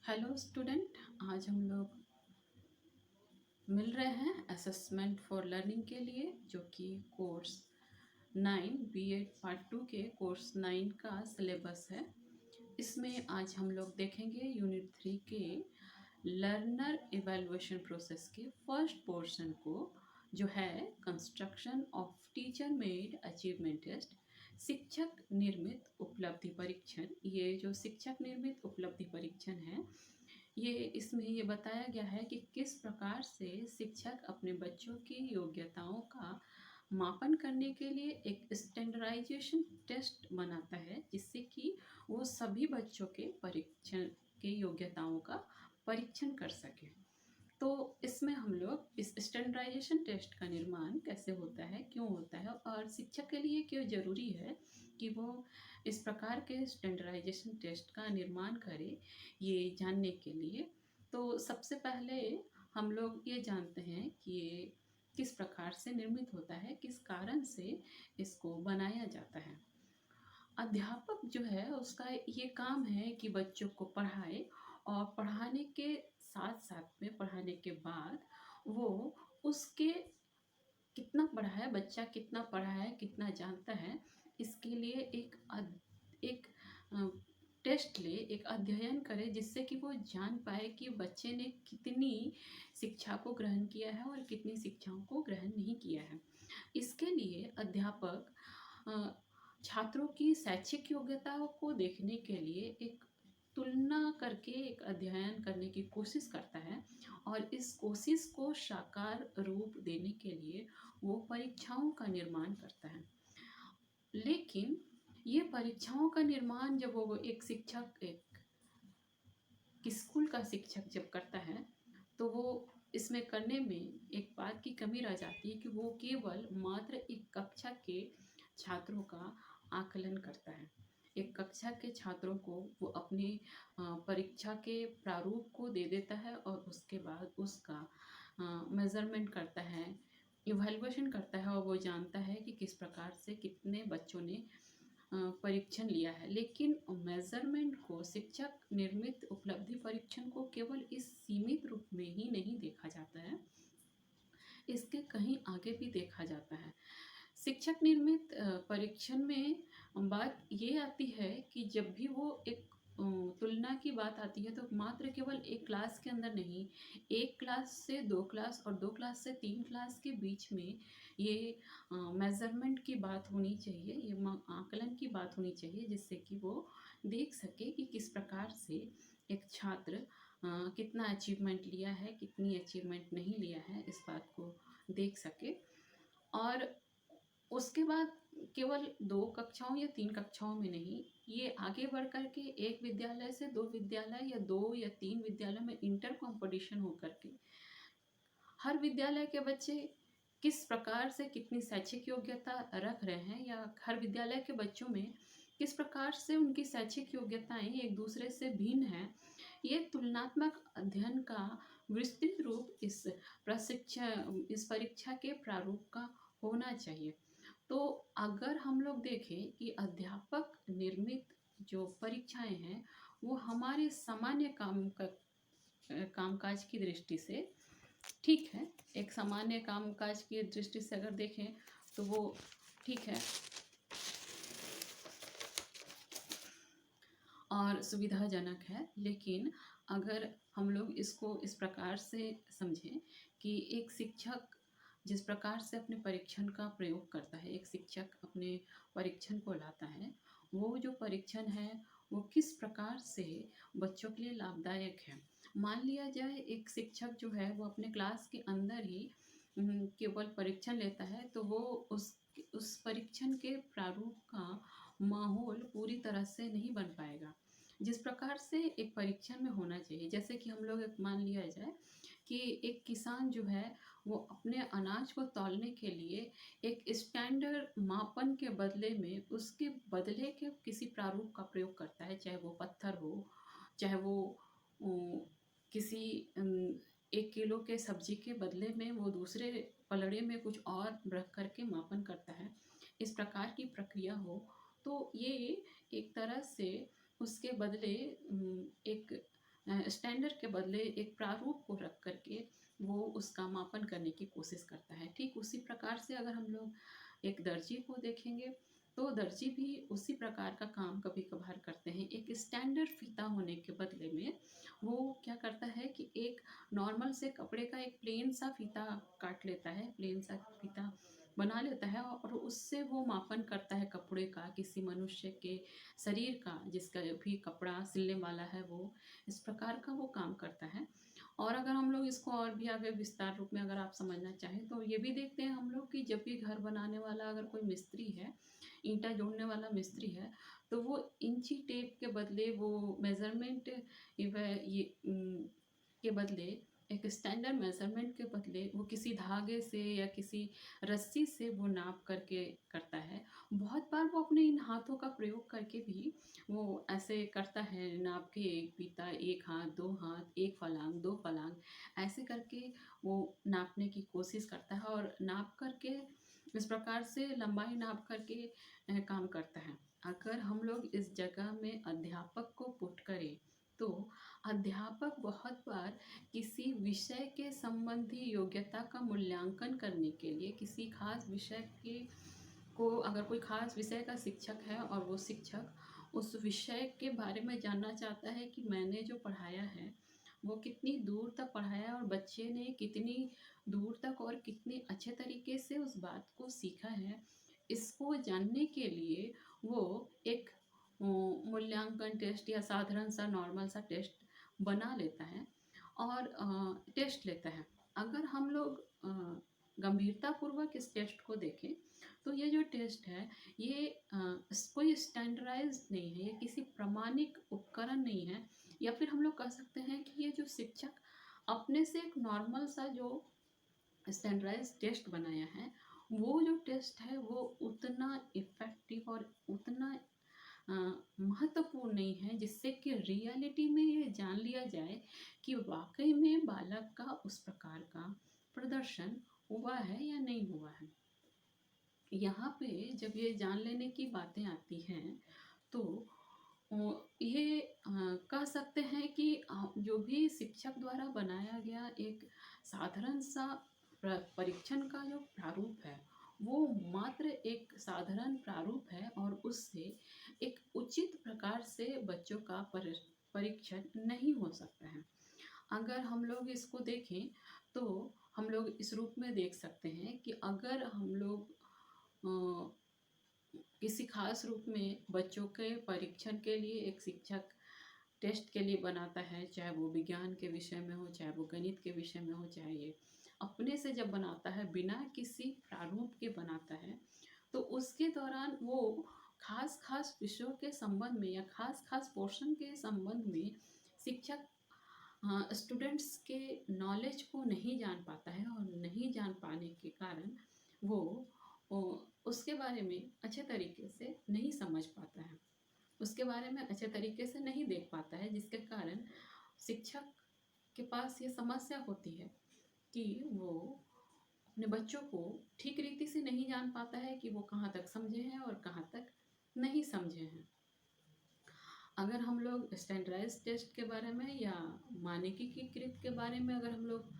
Hello student. आज हम लोग मिल रहे हैं असेसमेंट फॉर लर्निंग के लिए, जो कि कोर्स 9 बीएड पार्ट 2 के कोर्स 9 का सिलेबस है। इसमें आज हम लोग देखेंगे यूनिट 3 के लर्नर इवैल्यूएशन प्रोसेस के फर्स्ट पोर्शन को, जो है construction of teacher made achievement test, शिक्षक निर्मित उपलब्धि परीक्षण। ये जो शिक्षक निर्मित उपलब्धि परीक्षण है, ये इसमें ये बताया गया है कि किस प्रकार से शिक्षक अपने बच्चों की योग्यताओं का मापन करने के लिए एक स्टैंडर्डाइजेशन टेस्ट बनाता है, जिससे कि वो सभी बच्चों के परीक्षण के योग्यताओं का परीक्षण कर सके। तो इसमें हम लोग इस स्टैंडर्डाइजेशन टेस्ट का निर्माण कैसे होता है, क्यों होता है और शिक्षक के लिए क्यों ज़रूरी है कि वो इस प्रकार के स्टैंडर्डाइजेशन टेस्ट का निर्माण करे, ये जानने के लिए तो सबसे पहले हम लोग ये जानते हैं कि ये किस प्रकार से निर्मित होता है, किस कारण से इसको बनाया जाता है। अध्यापक जो है उसका ये काम है कि बच्चों को पढ़ाए, और पढ़ाने के साथ साथ में पढ़ाने के बाद वो उसके कितना पढ़ा है, बच्चा कितना पढ़ा है, कितना जानता है, इसके लिए एक टेस्ट ले, एक अध्ययन करे, जिससे कि वो जान पाए कि बच्चे ने कितनी शिक्षा को ग्रहण किया है और कितनी शिक्षाओं को ग्रहण नहीं किया है। इसके लिए अध्यापक छात्रों की शैक्षिक योग्यताओं को देखने के लिए एक तुलना करके एक अध्ययन करने की कोशिश करता है, और इस कोशिश को साकार रूप देने के लिए वो परीक्षाओं का निर्माण करता है। लेकिन ये परीक्षाओं का निर्माण जब वो एक शिक्षक, एक स्कूल का शिक्षक जब करता है, तो वो इसमें करने में एक बात की कमी रह जाती है कि वो केवल मात्र एक कक्षा के छात्रों का आकलन करता है। एक कक्षा के छात्रों को वो अपनी परीक्षा के प्रारूप को दे देता है, और उसके बाद उसका मेज़रमेंट करता है, इवैल्यूएशन करता है, और वो जानता है कि किस प्रकार से कितने बच्चों ने परीक्षण लिया है। लेकिन मेज़रमेंट को, शिक्षक निर्मित उपलब्धि परीक्षण को केवल इस सीमित रूप में ही नहीं देखा जाता है, इसके कहीं आगे भी देखा जाता है। शिक्षक निर्मित परीक्षण में बात ये आती है कि जब भी वो एक तुलना की बात आती है, तो मात्र केवल एक क्लास के अंदर नहीं, एक क्लास से दो क्लास और दो क्लास से तीन क्लास के बीच में ये मेज़रमेंट की बात होनी चाहिए, ये आकलन की बात होनी चाहिए, जिससे कि वो देख सके कि किस प्रकार से एक छात्र कितना अचीवमेंट लिया है, कितनी अचीवमेंट नहीं लिया है, इस बात को देख सके। और उसके बाद केवल 2 कक्षाओं या 3 कक्षाओं में नहीं, ये आगे बढ़ कर के एक विद्यालय से 2 विद्यालय या 2 या 3 विद्यालय में इंटर कॉम्पिटिशन हो कर के हर विद्यालय के बच्चे किस प्रकार से कितनी शैक्षिक योग्यता रख रहे हैं, या हर विद्यालय के बच्चों में किस प्रकार से उनकी शैक्षिक योग्यताएं एक दूसरे से भिन्न हैं, ये तुलनात्मक अध्ययन का विस्तृत रूप इस परीक्षा के प्रारूप का होना चाहिए। तो अगर हम लोग देखें कि अध्यापक निर्मित जो परीक्षाएं हैं, वो हमारे सामान्य कामकाज की दृष्टि से ठीक है, एक सामान्य कामकाज की दृष्टि से अगर देखें तो वो ठीक है और सुविधाजनक है। लेकिन अगर हम लोग इसको इस प्रकार से समझें कि एक शिक्षक जिस प्रकार से अपने परीक्षण का प्रयोग करता है, एक शिक्षक अपने परीक्षण को लाता है, वो जो परीक्षण है वो किस प्रकार से बच्चों के लिए लाभदायक है। मान लिया जाए एक शिक्षक जो है वो अपने क्लास के अंदर ही केवल परीक्षण लेता है, तो वो उस परीक्षण के प्रारूप का माहौल पूरी तरह से नहीं बन पाएगा जिस प्रकार से एक परीक्षण में होना चाहिए। जैसे कि हम लोग मान लिया जाए कि एक किसान जो है वो अपने अनाज को तौलने के लिए एक स्टैंडर्ड मापन के बदले में उसके बदले के किसी प्रारूप का प्रयोग करता है, चाहे वो पत्थर हो, चाहे वो किसी 1 किलो के सब्जी के बदले में वो दूसरे पलड़े में कुछ और रख करके मापन करता है, इस प्रकार की प्रक्रिया हो, तो ये एक तरह से उसके बदले एक स्टैंडर्ड के बदले एक प्रारूप को रख करके वो उसका मापन करने की कोशिश करता है। ठीक उसी प्रकार से अगर हम लोग एक दर्जी को देखेंगे तो दर्जी भी उसी प्रकार का काम कभी कभार करते हैं। एक स्टैंडर्ड फीता होने के बदले में वो क्या करता है कि एक नॉर्मल से कपड़े का एक प्लेन सा फीता काट लेता है, प्लेन सा फीता बना लेता है और उससे वो मापन करता है कपड़े का, किसी मनुष्य के शरीर का जिसका भी कपड़ा सिलने वाला है वो इस प्रकार का वो काम करता है। और अगर हम लोग इसको और भी आगे विस्तार रूप में अगर आप समझना चाहें तो ये भी देखते हैं हम लोग कि जब भी घर बनाने वाला अगर कोई मिस्त्री है, ईंटा जोड़ने वाला मिस्त्री है, तो वो इंची टेप के बदले वो मेज़रमेंट के बदले एक स्टैंडर्ड मेज़रमेंट के बदले वो किसी धागे से या किसी रस्सी से वो नाप करके करता है। बहुत बार वो अपने इन हाथों का प्रयोग करके भी वो ऐसे करता है, नाप के एक बीता, 1 हाथ, 2 हाथ, 1 फलांग, 2 फलांग ऐसे करके वो नापने की कोशिश करता है और नाप करके इस प्रकार से लंबाई नाप करके काम करता है। अगर हम लोग इस जगह में अध्यापक को पुट करें तो अध्यापक बहुत बार किसी विषय के संबंधी योग्यता का मूल्यांकन करने के लिए किसी खास विषय के को अगर कोई खास विषय का शिक्षक है और वो शिक्षक उस विषय के बारे में जानना चाहता है कि मैंने जो पढ़ाया है वो कितनी दूर तक पढ़ाया है और बच्चे ने कितनी दूर तक और कितने अच्छे तरीके से उस बात को सीखा है, इसको जानने के लिए वो एक मूल्यांकन टेस्ट या साधारण सा नॉर्मल सा टेस्ट बना लेता है और टेस्ट लेता है। अगर हम लोग गंभीरतापूर्वक इस टेस्ट को देखें तो ये जो टेस्ट है ये कोई स्टैंडर्डाइज नहीं है, ये किसी प्रमाणिक उपकरण नहीं है। या फिर हम लोग कह सकते हैं कि ये जो शिक्षक अपने से एक नॉर्मल सा जो स्टैंडर्डाइज टेस्ट बनाया है वो जो टेस्ट है वो उतना इफ़ेक्टिव और उतना अ, महत्वपूर्ण नहीं है जिससे कि रियलिटी में ये जान लिया जाए कि वाकई में बालक का उस प्रकार का प्रदर्शन हुआ है या नहीं हुआ है। यहाँ पे जब ये जान लेने की बातें आती हैं तो ये कह सकते हैं कि जो भी शिक्षक द्वारा बनाया गया एक साधारण सा परीक्षण का जो प्रारूप है वो मात्र एक साधारण प्रारूप है और उससे एक उचित प्रकार से बच्चों का परीक्षण नहीं हो सकता है। अगर हम लोग इसको देखें तो हम लोग इस रूप में देख सकते हैं कि अगर हम लोग अ, किसी खास रूप में बच्चों के परीक्षण के लिए एक शिक्षक टेस्ट के लिए बनाता है, चाहे वो विज्ञान के विषय में हो, चाहे वो गणित के विषय में हो, चाहे ये अपने से जब बनाता है बिना किसी प्रारूप के बनाता है तो उसके दौरान वो खास खास विषयों के संबंध में या खास खास पोर्शन के संबंध में शिक्षक स्टूडेंट्स के नॉलेज को नहीं जान पाता है और नहीं जान पाने के कारण वो उसके बारे में अच्छे तरीके से नहीं समझ पाता है, उसके बारे में अच्छे तरीके से नहीं देख पाता है, जिसके कारण शिक्षक के पास ये समस्या होती है कि वो अपने बच्चों को ठीक रीति से नहीं जान पाता है कि वो कहाँ तक समझे हैं और कहाँ तक नहीं समझे हैं। अगर हम लोग स्टैंडर्डाइज टेस्ट के बारे में या मानकीकृत के बारे में अगर हम लोग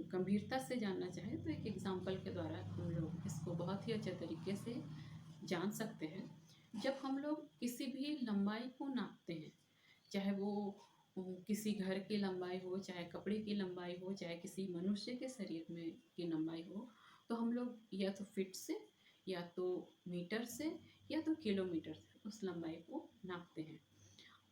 गंभीरता से जानना चाहें तो एक एग्जाम्पल के द्वारा हम लोग इसको बहुत ही अच्छे तरीके से जान सकते हैं। जब हम लोग किसी भी लंबाई को नापते हैं, चाहे वो किसी घर की लंबाई हो, चाहे कपड़े की लंबाई हो, चाहे किसी मनुष्य के शरीर में की लंबाई हो, तो हम लोग या तो फीट से या तो मीटर से या तो किलोमीटर से उस लंबाई को नापते हैं।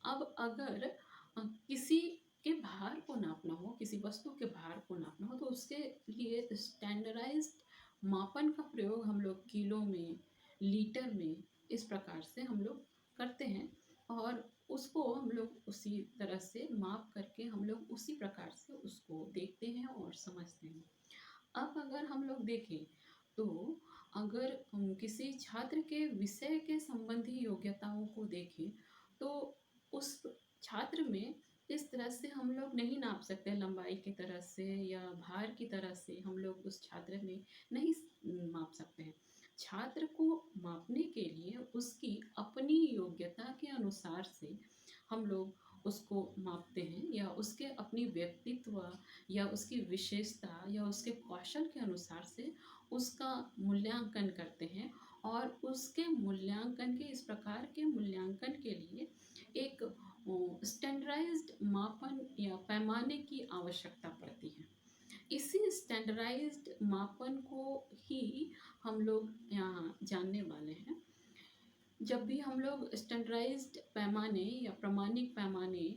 अब अगर किसी के भार को नापना हो, किसी वस्तु के भार को नापना हो तो उसके लिए स्टैंडर्डाइज्ड मापन का प्रयोग हम लोग किलो में, लीटर में इस प्रकार से हम लोग करते हैं और उसको हम लोग उसी तरह से माप करके हम लोग उसी प्रकार से उसको देखते हैं और समझते हैं। अब अगर हम लोग देखें तो अगर किसी छात्र के विषय के संबंधी योग्यताओं को देखें तो उस छात्र में इस तरह से हम लोग नहीं नाप सकते, लंबाई की तरह से या भार की तरह से हम लोग उस छात्र में नहीं माप सकते हैं। छात्र को मापने के लिए उसकी अपनी योग्यता के अनुसार से हम लोग उसको मापते हैं या उसके अपनी व्यक्तित्व या उसकी विशेषता या उसके कौशल के अनुसार से उसका मूल्यांकन करते हैं। और उसके मूल्यांकन के इस प्रकार के मूल्यांकन के लिए एक स्टैंडर्डाइज्ड मापन या पैमाने की आवश्यकता पड़ती है। इसी स्टैंडर्डाइज्ड मापन को ही हम लोग यहाँ जानने वाले हैं। जब भी हम लोग स्टैंडर्डाइज्ड पैमाने या प्रमाणिक पैमाने,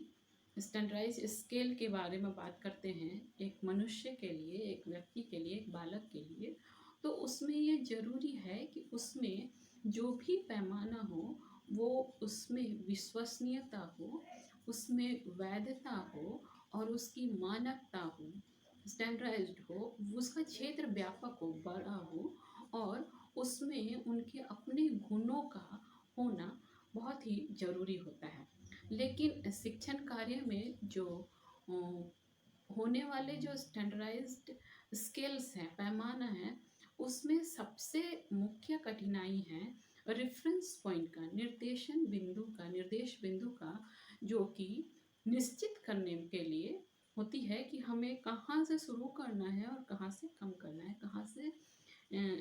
स्टैंडर्डाइज्ड स्केल के बारे में बात करते हैं एक मनुष्य के लिए, एक व्यक्ति के लिए, एक बालक के लिए, तो उसमें ये जरूरी है कि उसमें जो भी पैमाना हो वो उसमें विश्वसनीयता हो, उसमें वैधता हो और उसकी मानकता हो, स्टैंडर्डाइज्ड हो, उसका क्षेत्र व्यापक हो, बड़ा हो और उसमें उनके अपने गुणों का होना बहुत ही ज़रूरी होता है। लेकिन शिक्षण कार्य में जो अ, होने वाले जो स्टैंडर्डाइज्ड स्केल्स हैं, पैमाना है, उसमें सबसे मुख्य कठिनाई है रेफरेंस पॉइंट का, निर्देश बिंदु का, जो कि निश्चित करने के लिए होती है कि हमें कहाँ से शुरू करना है और कहाँ से कम करना है, कहाँ से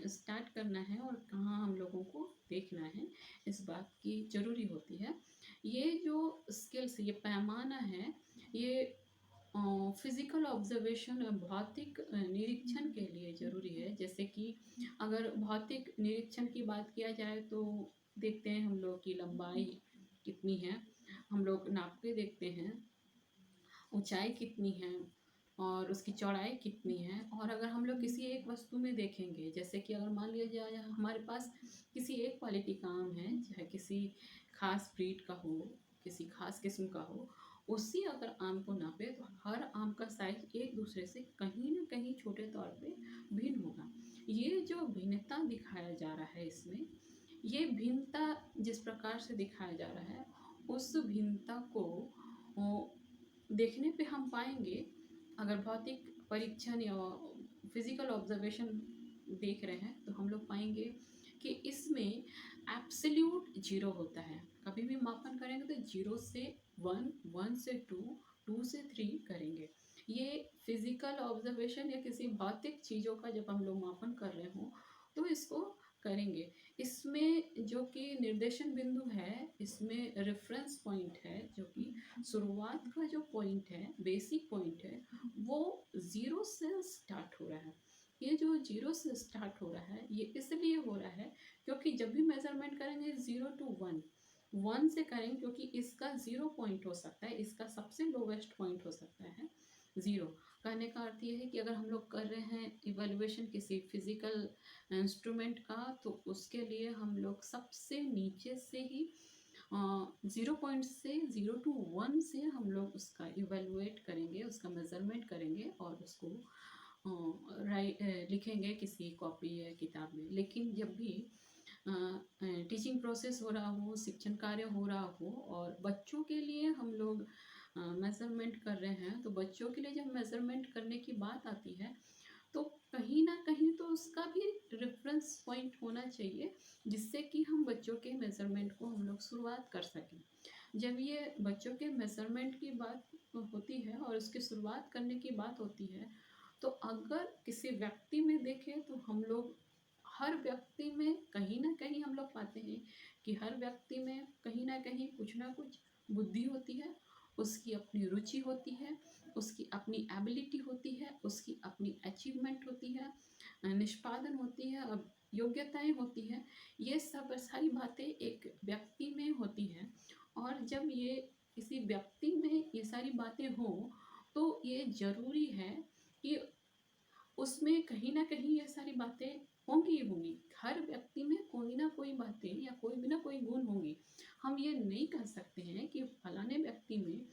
स्टार्ट करना है और कहाँ हम लोगों को देखना है, इस बात की ज़रूरी होती है। ये जो स्किल्स, ये पैमाना है, ये फिजिकल ऑब्जर्वेशन, भौतिक निरीक्षण के लिए ज़रूरी है। जैसे कि अगर भौतिक निरीक्षण की बात किया जाए तो देखते हैं हम लोग की लंबाई कितनी है, हम लोग नाप के देखते हैं, ऊंचाई कितनी है और उसकी चौड़ाई कितनी है। और अगर हम लोग किसी एक वस्तु में देखेंगे, जैसे कि अगर मान लिया जाए हमारे पास किसी एक क्वालिटी का आम है, चाहे किसी खास ब्रीड का हो, किसी खास किस्म का हो, उसी अगर आम को नापे तो हर आम का साइज एक दूसरे से कहीं ना कहीं छोटे तौर पे भिन्न होगा। ये जो भिन्नता दिखाया जा रहा है इसमें, ये भिन्नता जिस प्रकार से दिखाया जा रहा है, उस भिन्नता को देखने पे हम पाएंगे, अगर भौतिक परीक्षण या फिजिकल ऑब्जर्वेशन देख रहे हैं तो हम लोग पाएंगे कि इसमें एब्सोल्यूट जीरो होता है। कभी भी मापन करेंगे तो 0 से 1, 1 से 2, 2 से 3 करेंगे। ये फिजिकल ऑब्जर्वेशन या किसी भौतिक चीज़ों का जब हम लोग मापन कर रहे हो तो इसको करेंगे। इसमें जो कि निर्देशन बिंदु है, इसमें रेफरेंस पॉइंट है, जो कि शुरुआत का जो पॉइंट है, बेसिक पॉइंट है, वो 0 से स्टार्ट हो रहा है। ये जो 0 से स्टार्ट हो रहा है, ये इसलिए हो रहा है क्योंकि जब भी मेजरमेंट करेंगे 0 to 1, 1 से करेंगे क्योंकि इसका 0 पॉइंट हो सकता है, इसका सबसे लोवेस्ट पॉइंट हो सकता है 0। कहने का अर्थ ये है कि अगर हम लोग कर रहे हैं इवेल्युएशन किसी फिजिकल इंस्ट्रूमेंट का, तो उसके लिए हम लोग सबसे नीचे से ही 0 पॉइंट से 0 to 1 से हम लोग उसका इवेलुएट करेंगे, उसका मेजरमेंट करेंगे और उसको लिखेंगे किसी कॉपी या किताब में। लेकिन जब भी टीचिंग प्रोसेस हो रहा हो, शिक्षण कार्य हो रहा हो और बच्चों के लिए हम लोग मेजरमेंट कर रहे हैं, तो बच्चों के लिए जब मेजरमेंट करने की बात आती है तो कहीं ना कहीं तो उसका भी रेफरेंस पॉइंट होना चाहिए, जिससे कि हम बच्चों के मेजरमेंट को हम लोग शुरुआत कर सकें। जब ये बच्चों के मेजरमेंट की बात होती है और उसकी शुरुआत करने की बात होती है, तो अगर किसी व्यक्ति में देखें तो हम लोग हर व्यक्ति में कहीं ना कहीं हम लोग पाते हैं कि हर व्यक्ति में कहीं ना कुछ बुद्धि होती है, उसकी अपनी रुचि होती है, उसकी अपनी एबिलिटी होती है, उसकी अपनी अचीवमेंट होती है, निष्पादन होती है, अब योग्यताएं होती हैं। ये सब सारी बातें एक व्यक्ति में होती हैं। और जब ये किसी व्यक्ति में ये सारी बातें हो, तो ये ज़रूरी है कि उसमें कहीं ना कहीं ये सारी बातें होंगी ही होंगी। हर व्यक्ति में कोई ना कोई बातें या कोई भी ना कोई गुण होंगी। हम ये नहीं कह सकते हैं कि फलाने व्यक्ति में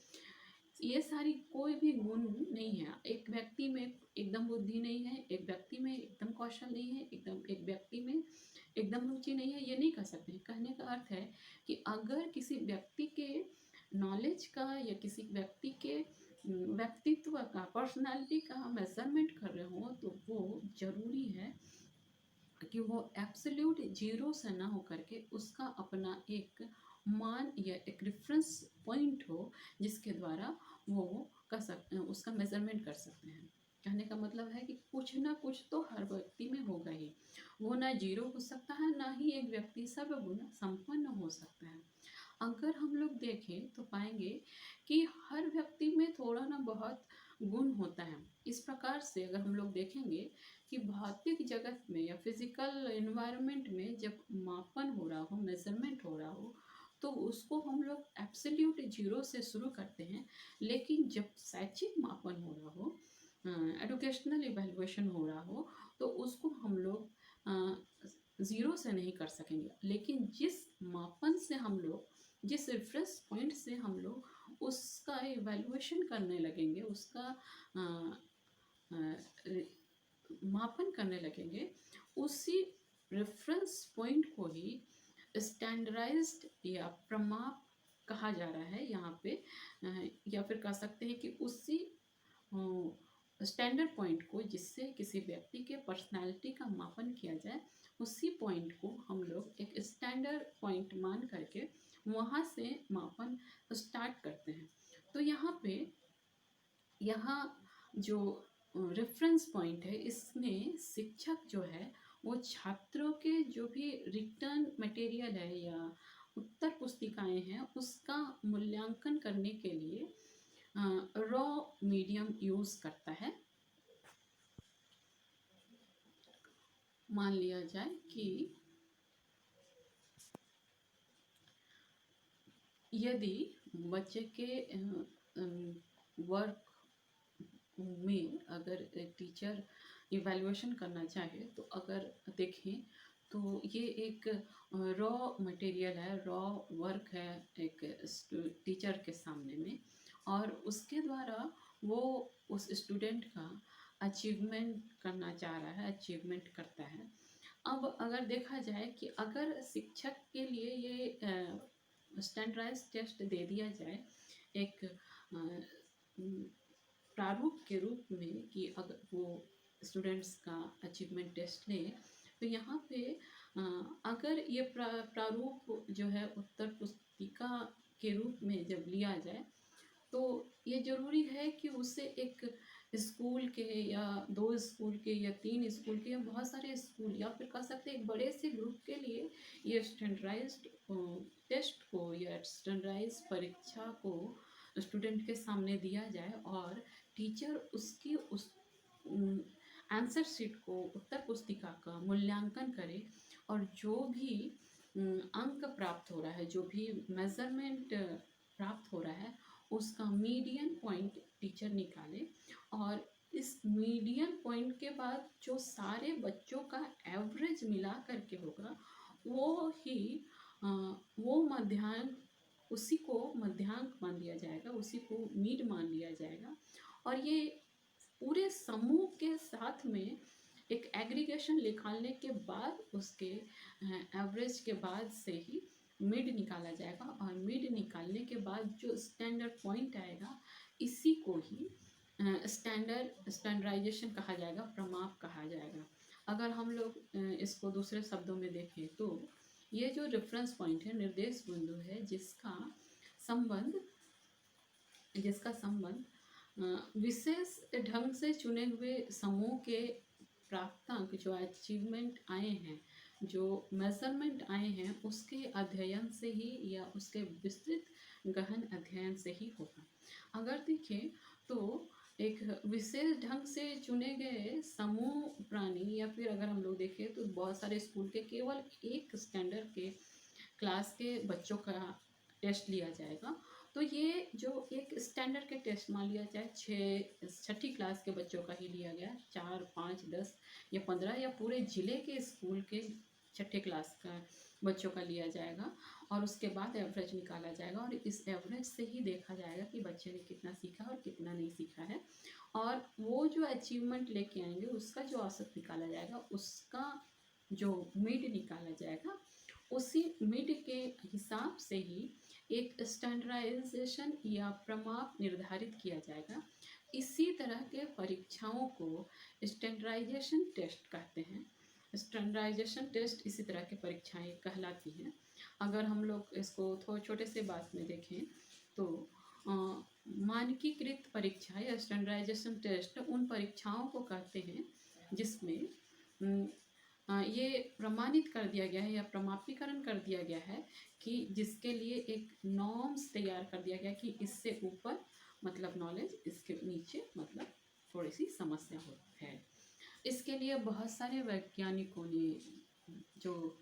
ये सारी कोई भी गुण नहीं है। एक व्यक्ति में एकदम बुद्धि नहीं है, एक व्यक्ति में एकदम कौशल नहीं है, एकदम एक व्यक्ति में एकदम रुचि नहीं है, ये नहीं कह सकते। कहने का अर्थ है कि अगर किसी व्यक्ति के नॉलेज का या किसी व्यक्ति के व्यक्तित्व का, पर्सनालिटी का मेजरमेंट कर रहे हो, तो वो जरूरी है कि वो एब्सोल्यूट जीरो से ना हो करके उसका अपना एक मान या एक रेफरेंस पॉइंट हो जिसके द्वारा वो उसका मेजरमेंट कर सकते हैं। कहने का मतलब है कि कुछ ना कुछ तो हर व्यक्ति में होगा ही। वो ना जीरो हो सकता है, ना ही एक व्यक्ति सर्वगुण संपन्न हो सकता है। अगर हम लोग देखें तो पाएंगे कि हर व्यक्ति में थोड़ा ना बहुत गुण होता है। इस प्रकार से अगर हम लोग देखेंगे कि भौतिक जगत में या फिजिकल एनवायरनमेंट में जब मापन हो रहा हो, मेजरमेंट हो रहा हो, तो उसको हम लोग एब्सोल्यूट जीरो से शुरू करते हैं। लेकिन जब शैक्षिक मापन हो रहा हो, एडुकेशनल इवैल्यूएशन हो रहा हो, तो उसको हम लोग ज़ीरो से नहीं कर सकेंगे। लेकिन जिस मापन से हम लोग, जिस रेफरेंस पॉइंट से हम लोग उसका इवैल्यूएशन करने लगेंगे, उसका मापन करने लगेंगे, उसी रेफरेंस पॉइंट को ही स्टैंडर्डाइज्ड या प्रमाप कहा जा रहा है यहाँ पे। या फिर कह सकते हैं कि उसी स्टैंडर्ड पॉइंट को जिससे किसी व्यक्ति के पर्सनालिटी का मापन किया जाए, उसी पॉइंट को हम लोग एक स्टैंडर्ड पॉइंट मान करके वहाँ से मापन स्टार्ट करते हैं। तो यहाँ जो रेफरेंस पॉइंट है, इसमें शिक्षक जो है वो छात्रों के जो भी रिटर्न मटेरियल है या उत्तर पुस्तिकाएं हैं, उसका मूल्यांकन करने के लिए रॉ मीडियम यूज़ करता है। मान लिया जाए कि यदि बच्चे के वर्क में अगर एक टीचर इवैल्यूएशन करना चाहे, तो अगर देखें तो ये एक रॉ मटेरियल है, रॉ वर्क है एक टीचर के सामने में, और उसके द्वारा वो उस स्टूडेंट का अचीवमेंट करना चाह रहा है, अचीवमेंट करता है। अब अगर देखा जाए कि अगर शिक्षक के लिए ये स्टैंडर्डाइज टेस्ट दे दिया जाए एक प्रारूप के रूप में कि अगर वो स्टूडेंट्स का अचीवमेंट टेस्ट ले, तो यहाँ पे अगर ये प्रारूप जो है उत्तर पुस्तिका के रूप में जब लिया जाए, तो ये ज़रूरी है कि उसे एक स्कूल के या 2 स्कूल के या 3 स्कूल के या बहुत सारे स्कूल या फिर कह सकते हैं एक बड़े से ग्रुप के लिए ये स्टैंडर्डाइज्ड टेस्ट को या स्टैंडर्डाइज परीक्षा को स्टूडेंट के सामने दिया जाए, और टीचर उसकी उस आंसर शीट को, उत्तर पुस्तिका का मूल्यांकन करे, और जो भी अंक प्राप्त हो रहा है, जो भी मेजरमेंट प्राप्त हो रहा है, उसका मीडियन पॉइंट टीचर निकाले। और इस मीडियन पॉइंट के बाद जो सारे बच्चों का एवरेज मिला करके होगा, वो ही वो मध्यांक, उसी को मध्यांक मान लिया जाएगा, उसी को मीड मान लिया जाएगा। और ये पूरे समूह के साथ में एक एग्रीगेशन निकालने के बाद, उसके एवरेज के बाद से ही मिड निकाला जाएगा, और मिड निकालने के बाद जो स्टैंडर्ड पॉइंट आएगा, इसी को ही स्टैंडर्डाइजेशन कहा जाएगा, प्रमाप कहा जाएगा। अगर हम लोग इसको दूसरे शब्दों में देखें तो ये जो रेफरेंस पॉइंट है, निर्देश बिंदु है, जिसका संबंध विशेष ढंग से चुने हुए समूह के प्राप्तांक, जो अचीवमेंट आए हैं, जो मेजरमेंट आए हैं, उसके अध्ययन से ही या उसके विस्तृत गहन अध्ययन से ही होगा। अगर देखें तो एक विशेष ढंग से चुने गए समूह प्राणी, या फिर अगर हम लोग देखें तो बहुत सारे स्कूल के केवल एक स्टैंडर्ड के क्लास के बच्चों का टेस्ट लिया जाएगा, तो ये जो एक स्टैंडर्ड के टेस्ट मान लिया जाए, छठी क्लास के बच्चों का ही लिया गया, 4, 5, 10 या 15 या पूरे ज़िले के स्कूल के छठे क्लास का बच्चों का लिया जाएगा, और उसके बाद एवरेज निकाला जाएगा, और इस एवरेज से ही देखा जाएगा कि बच्चे ने कितना सीखा और कितना नहीं सीखा है, और वो जो अचीवमेंट लेके आएंगे उसका जो औसत निकाला जाएगा, उसका जो मिड निकाला जाएगा, उसी मिड के हिसाब से ही एक स्टैंडर्डाइजेशन या प्रमाप निर्धारित किया जाएगा। इसी तरह के परीक्षाओं को स्टैंडर्डाइजेशन टेस्ट कहते हैं। स्टैंडर्डाइजेशन टेस्ट इसी तरह की परीक्षाएं कहलाती हैं। अगर हम लोग इसको थोड़े छोटे से बात में देखें तो मानकीकृत परीक्षा या स्टैंडर्डाइजेशन टेस्ट उन परीक्षाओं को कहते हैं जिसमें ये प्रमाणित कर दिया गया है या प्रमाणीकरण कर दिया गया है कि जिसके लिए एक नॉर्म्स तैयार कर दिया गया कि इससे ऊपर मतलब नॉलेज, इसके नीचे मतलब थोड़ी सी समस्या हो है। इसके लिए बहुत सारे वैज्ञानिकों ने, जो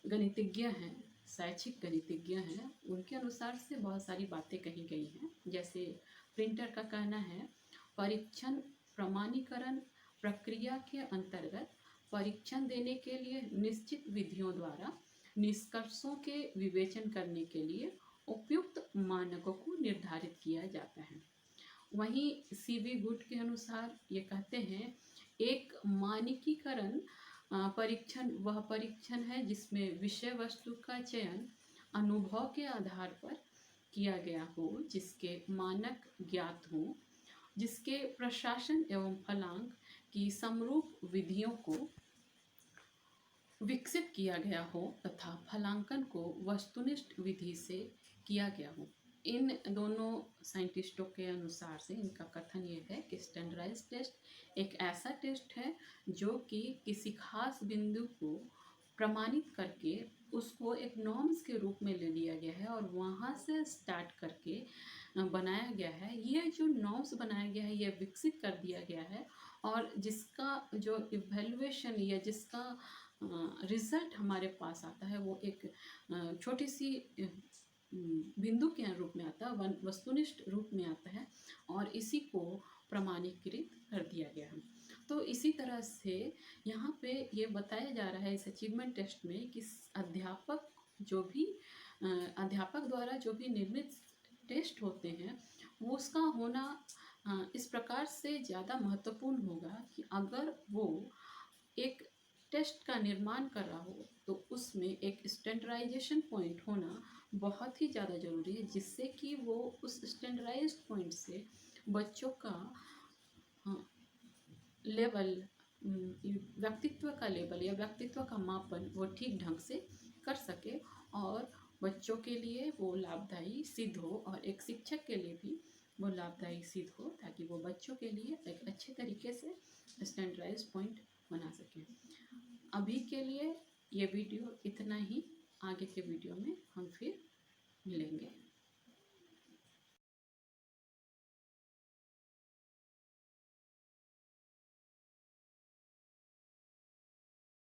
गणितज्ञ हैं, शैक्षिक गणितज्ञ हैं, उनके अनुसार से बहुत सारी बातें कही गई हैं। जैसे प्रिंटर का कहना है, परीक्षण प्रमाणीकरण प्रक्रिया के अंतर्गत परीक्षण देने के लिए निश्चित विधियों द्वारा निष्कर्षों के विवेचन करने के लिए उपयुक्त मानकों को निर्धारित किया जाता है। वहीं सीवी गुड के अनुसार ये कहते हैं, एक मानकीकरण परीक्षण वह परीक्षण है जिसमें विषय वस्तु का चयन अनुभव के आधार पर किया गया हो, जिसके मानक ज्ञात हो, जिसके प्रशासन एवं फलांक की समरूप विधियों को विकसित किया गया हो तथा फलांकन को वस्तुनिष्ठ विधि से किया गया हो। इन दोनों साइंटिस्टों के अनुसार से इनका कथन ये है कि स्टैंडर्डाइज्ड टेस्ट एक ऐसा टेस्ट है जो कि किसी खास बिंदु को प्रमाणित करके उसको एक नॉर्म्स के रूप में ले लिया गया है और वहाँ से स्टार्ट करके बनाया गया है। ये जो नॉर्म्स बनाया गया है ये विकसित कर दिया गया है और जिसका जो इवैल्यूएशन या जिसका रिजल्ट हमारे पास आता है वो एक छोटी सी बिंदु के रूप में आता है, वस्तुनिष्ठ रूप में आता है और इसी को प्रमाणीकृत कर दिया गया है। तो इसी तरह से यहाँ पे ये बताया जा रहा है इस अचीवमेंट टेस्ट में कि अध्यापक द्वारा जो भी निर्मित टेस्ट होते हैं वो उसका होना इस प्रकार से ज़्यादा महत्वपूर्ण होगा कि अगर वो एक टेस्ट का निर्माण कर रहा हो तो उसमें एक स्टैंडर्डाइजेशन पॉइंट होना बहुत ही ज़्यादा ज़रूरी है, जिससे कि वो उस स्टैंडर्डाइज्ड पॉइंट से बच्चों का लेवल, व्यक्तित्व का लेवल या व्यक्तित्व का मापन वो ठीक ढंग से कर सके और बच्चों के लिए वो लाभदायी सिद्ध हो और एक शिक्षक के लिए भी वो लाभदायी सिद्ध हो, ताकि वो बच्चों के लिए एक अच्छे तरीके से स्टैंडर्डाइज्ड पॉइंट बना सकें। अभी के लिए ये वीडियो इतना ही, आगे के वीडियो में हम फिर मिलेंगे।